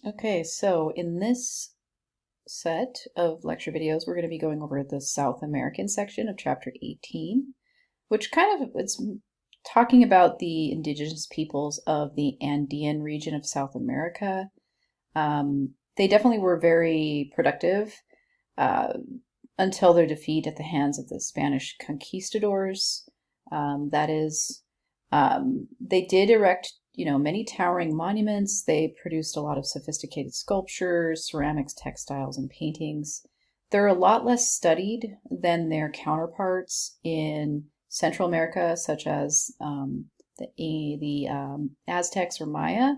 Okay, so in this set of lecture videos, we're going to be going over the South American section of Chapter 18, which it's talking about the indigenous peoples of the Andean region of South America. They definitely were very productive uh, until their defeat at the hands of the Spanish conquistadors. That is, they did erect, many towering monuments. They produced a lot of sophisticated sculptures, ceramics, textiles, and paintings. They're a lot less studied than their counterparts in Central America, such as the Aztecs or Maya.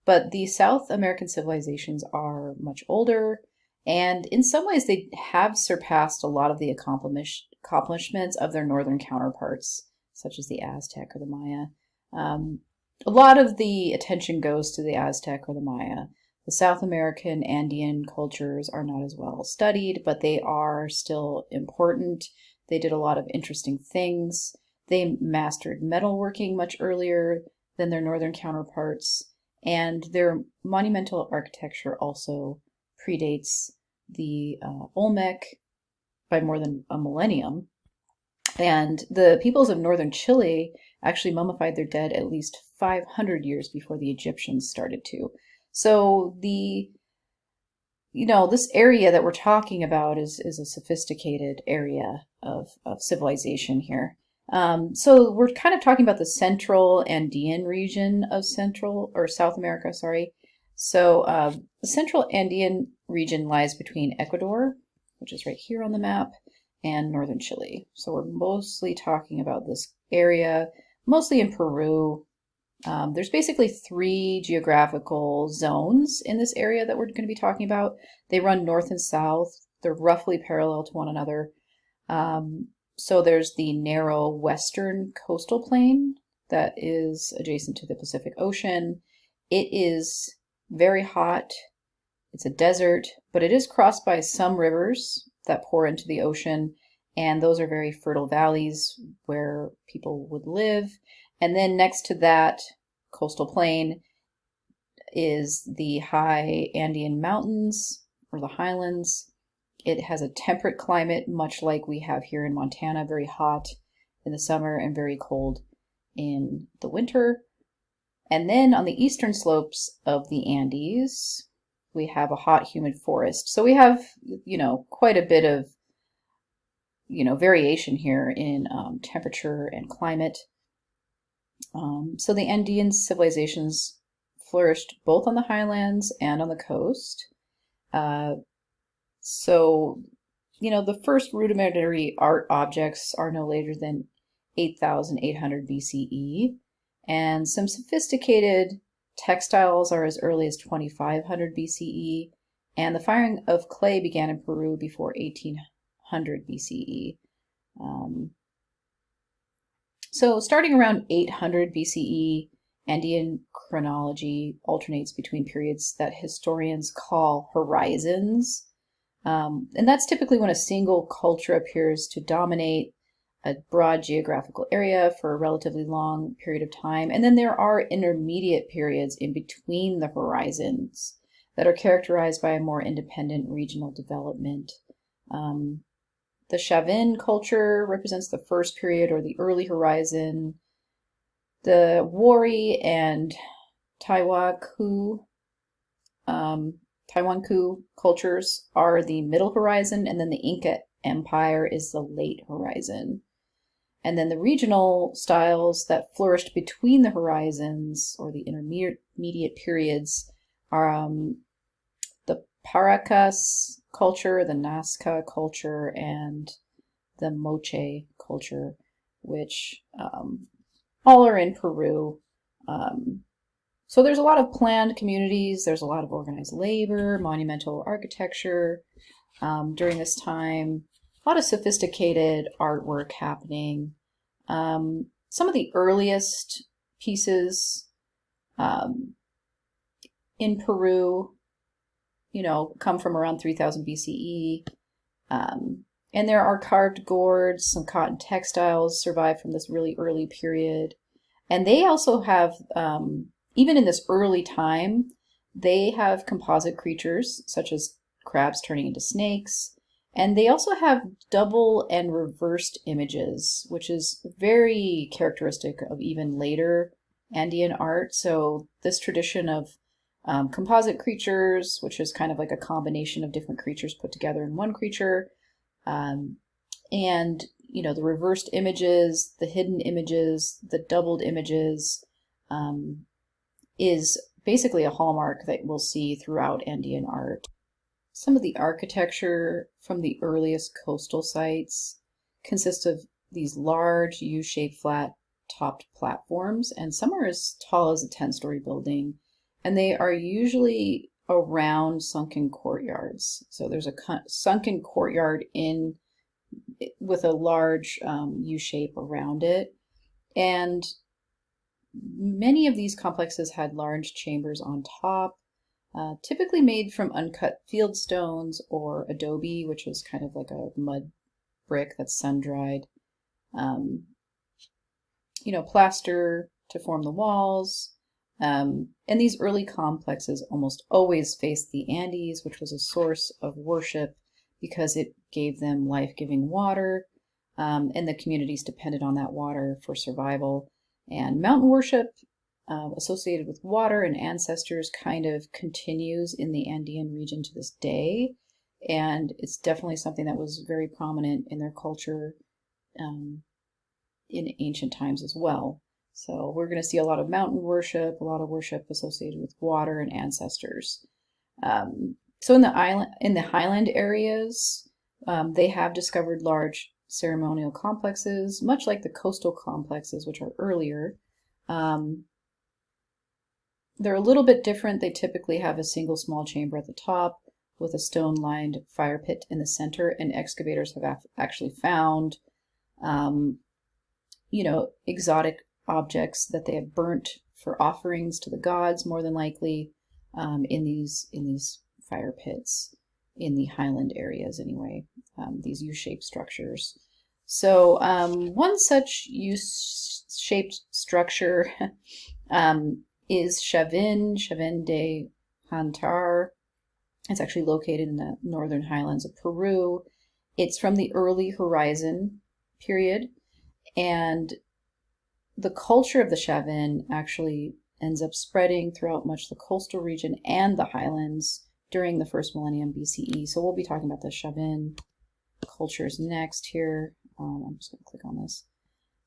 But the South American civilizations are much older, and in some ways, they have surpassed a lot of the accomplishments of their northern counterparts, such as the Aztec or the Maya. Um, a lot of the attention goes to the Aztec or the Maya. The South American Andean cultures are not as well studied, but they are still important. They did a lot of interesting things. They mastered metalworking much earlier than their northern counterparts, and their monumental architecture also predates the Olmec by more than a millennium. And the peoples of northern Chile actually mummified their dead at least 500 years before the Egyptians started to. So this area that we're talking about is a sophisticated area of civilization here. So we're kind of talking about the central Andean region of Central or South America, sorry. So the central Andean region lies between Ecuador, which is right here on the map, and northern Chile. So we're mostly talking about this area, mostly in Peru. There's basically three geographical zones in this area that we're going to be talking about. They run north and south. They're roughly parallel to one another. So there's the narrow western coastal plain that is adjacent to the Pacific Ocean. It is very hot. It's a desert, but it is crossed by some rivers that pour into the ocean, and those are very fertile valleys where people would live. And then next to that coastal plain is the high Andean mountains or the highlands. It has a temperate climate, much like we have here in Montana, very hot in the summer and very cold in the winter. And then on the eastern slopes of the Andes, we have a hot, humid forest. So we have, quite a bit of, variation here in temperature and climate. So the Andean civilizations flourished both on the highlands and on the coast. So, the first rudimentary art objects are no later than 8,800 BCE, and some sophisticated textiles are as early as 2,500 BCE, and the firing of clay began in Peru before 1800 BCE. So starting around 800 BCE, Andean chronology alternates between periods that historians call horizons. And that's typically when a single culture appears to dominate a broad geographical area for a relatively long period of time. And then there are intermediate periods in between the horizons that are characterized by a more independent regional development. The Chavin culture represents the first period or the early horizon. The Wari and Taiwaku cultures are the middle horizon, and then the Inca Empire is the late horizon. And then the regional styles that flourished between the horizons or the intermediate periods are the Paracas culture, the Nazca culture, and the Moche culture, which all are in Peru. So there's a lot of planned communities, there's a lot of organized labor, monumental architecture during this time, a lot of sophisticated artwork happening. Some of the earliest pieces in Peru, come from around 3000 BCE. And there are carved gourds, some cotton textiles survive from this really early period. And they also have, even in this early time, They have composite creatures such as crabs turning into snakes, and they also have double and reversed images, which is very characteristic of even later Andean art. So this tradition of composite creatures, which is kind of like a combination of different creatures put together in one creature, um, and the reversed images, the hidden images, the doubled images, is basically a hallmark that we'll see throughout Andean art. Some of the architecture from the earliest coastal sites consists of these large U-shaped flat-topped platforms, and some are as tall as a 10-story building, and they are usually around sunken courtyards. So there's a sunken courtyard with a large U-shape around it, and many of these complexes had large chambers on top, typically made from uncut field stones or adobe, which is kind of like a mud brick that's sun-dried. Plaster to form the walls. And these early complexes almost always faced the Andes, which was a source of worship because it gave them life-giving water, and the communities depended on that water for survival. And mountain worship associated with water and ancestors kind of continues in the Andean region to this day. And it's definitely something that was very prominent in their culture in ancient times as well. So we're going to see a lot of mountain worship, a lot of worship associated with water and ancestors. So in the highland areas, they have discovered large ceremonial complexes, much like the coastal complexes, which are earlier. They're a little bit different. They typically have a single small chamber at the top with a stone-lined fire pit in the center, and excavators have actually found, exotic objects that they have burnt for offerings to the gods, more than likely, in these fire pits in the highland areas anyway, these U-shaped structures. So one such U-shaped structure is Chavin de Jantar. It's actually located in the northern highlands of Peru. It's from the early Horizon period, and the culture of the Chavin actually ends up spreading throughout much of the coastal region and the highlands during the first millennium BCE. So we'll be talking about the Chavin cultures next here. I'm just going to click on this.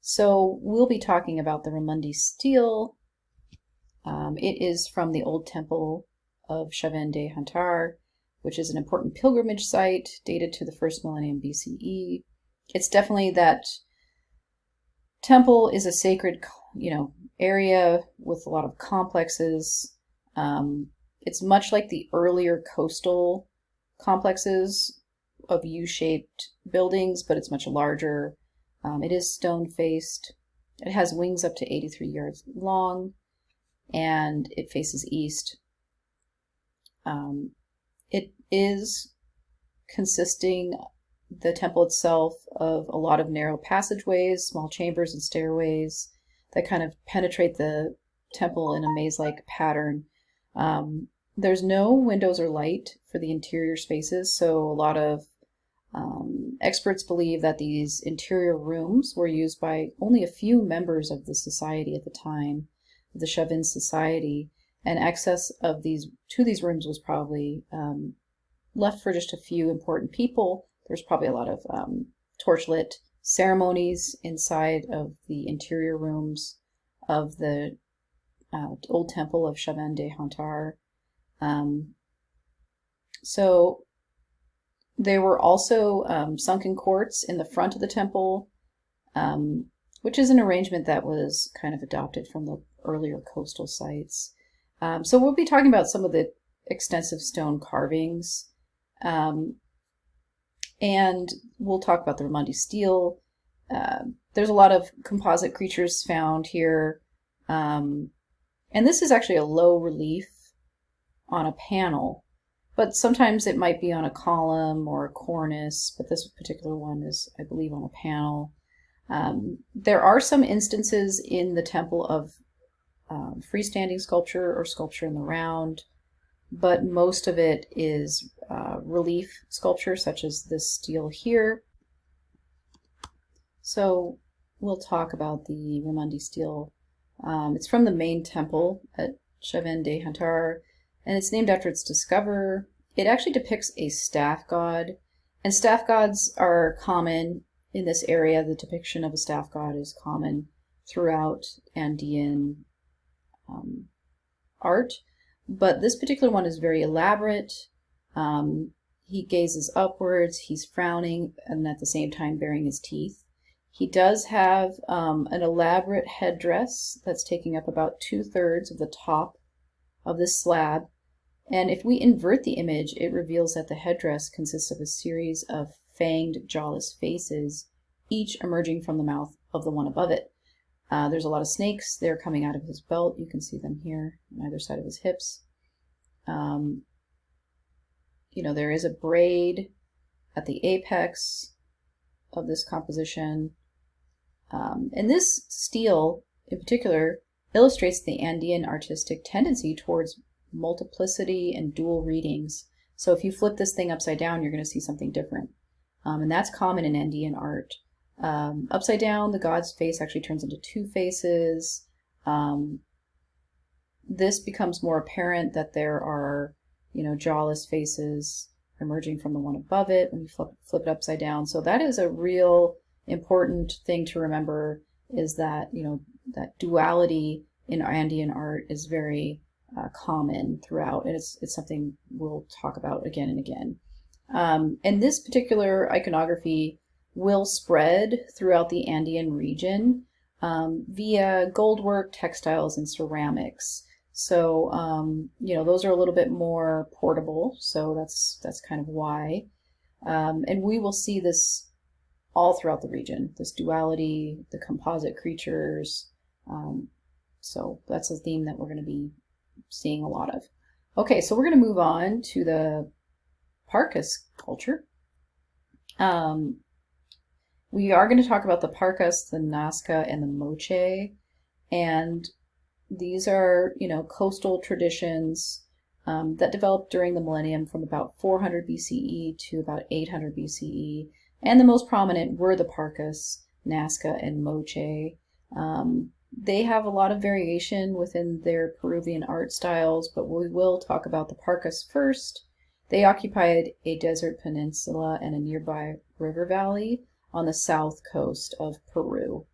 So we'll be talking about the Ramundi stele. It is from the old temple of Chavin de Jantar, which is an important pilgrimage site dated to the first millennium BCE. It's definitely that temple is a sacred, area with a lot of complexes. It's much like the earlier coastal complexes of U-shaped buildings, but it's much larger. It is stone-faced. It has wings up to 83 yards long, and it faces east. It is consisting, the temple itself, of a lot of narrow passageways, small chambers and stairways that kind of penetrate the temple in a maze-like pattern. There's no windows or light for the interior spaces, so a lot of experts believe that these interior rooms were used by only a few members of the society at the time, the Chavin society, and access to these rooms was probably left for just a few important people. There's probably a lot of torchlit ceremonies inside of the interior rooms of the old temple of Chavin de Jantar. So there were also sunken courts in the front of the temple, which is an arrangement that was kind of adopted from the earlier coastal sites. So we'll be talking about some of the extensive stone carvings, and we'll talk about the Ramundi stele. There's a lot of composite creatures found here, and this is actually a low relief on a panel, but sometimes it might be on a column or a cornice, but this particular one is, I believe, on a panel. There are some instances in the temple of freestanding sculpture or sculpture in the round. but most of it is relief sculpture, such as this stele here. So we'll talk about the Ramundi stele. It's from the main temple at Chavin de Hantar, and it's named after its discoverer. It actually depicts a staff god, and staff gods are common in this area. The depiction of a staff god is common throughout Andean art, but this particular one is very elaborate. He gazes upwards, he's frowning, and at the same time baring his teeth. He does have an elaborate headdress that's taking up about 2/3 of the top of this slab. And if we invert the image, it reveals that the headdress consists of a series of fanged, jawless faces, each emerging from the mouth of the one above it. There's a lot of snakes. They're coming out of his belt. You can see them here on either side of his hips. There is a braid at the apex of this composition. And this stele, in particular, illustrates the Andean artistic tendency towards multiplicity and dual readings. So if you flip this thing upside down, you're going to see something different. And that's common in Andean art. Upside down, the god's face actually turns into two faces. This becomes more apparent that there are, jawless faces emerging from the one above it when you flip it upside down. So that is a real important thing to remember, is that, that duality in Andean art is very common throughout, and it's something we'll talk about again and again. And this particular iconography will spread throughout the Andean region via goldwork, textiles, and ceramics. So, those are a little bit more portable, so that's kind of why. And we will see this all throughout the region, this duality, the composite creatures. So that's a theme that we're going to be seeing a lot of. Okay, so we're going to move on to the Paracas culture. We are going to talk about the Paracas, the Nazca, and the Moche, and these are, coastal traditions that developed during the millennium from about 400 BCE to about 800 BCE, and the most prominent were the Paracas, Nazca, and Moche. They have a lot of variation within their Peruvian art styles, but we will talk about the Paracas first. They occupied a desert peninsula and a nearby river valley on the south coast of Peru.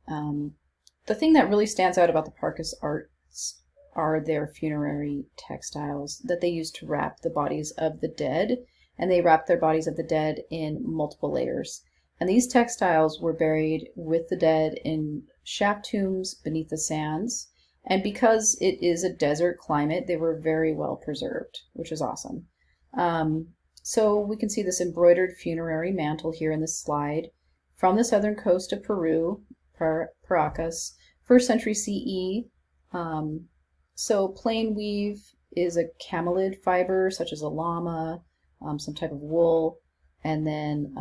The thing that really stands out about the Paracas arts are their funerary textiles that they used to wrap the bodies of the dead, and they wrapped their bodies of the dead in multiple layers. And these textiles were buried with the dead in shaft tombs beneath the sands. And because it is a desert climate, they were very well preserved, which is awesome. So we can see this embroidered funerary mantle here in this slide from the southern coast of Peru, Paracas, 1st century CE. So plain weave is a camelid fiber, such as a llama, some type of wool, and then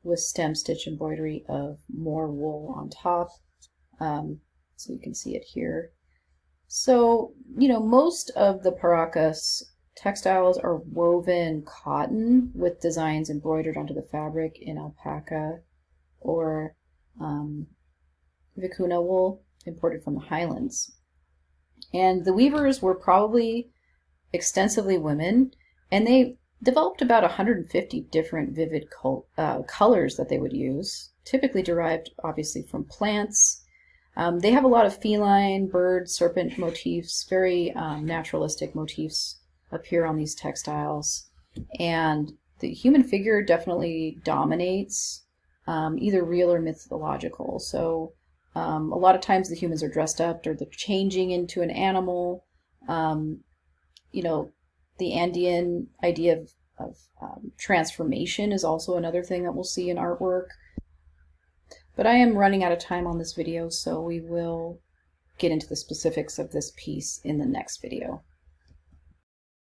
with stem stitch embroidery of more wool on top. So you can see it here. So, most of the Paracas textiles are woven cotton with designs embroidered onto the fabric in alpaca or vicuna wool imported from the highlands. And the weavers were probably extensively women, and they developed about 150 different vivid colors that they would use, typically derived obviously from plants. They have a lot of feline, bird, serpent motifs, very naturalistic motifs appear on these textiles. And the human figure definitely dominates, either real or mythological. So a lot of times the humans are dressed up or they're changing into an animal. The Andean idea of transformation is also another thing that we'll see in artwork. But I am running out of time on this video, so we will get into the specifics of this piece in the next video.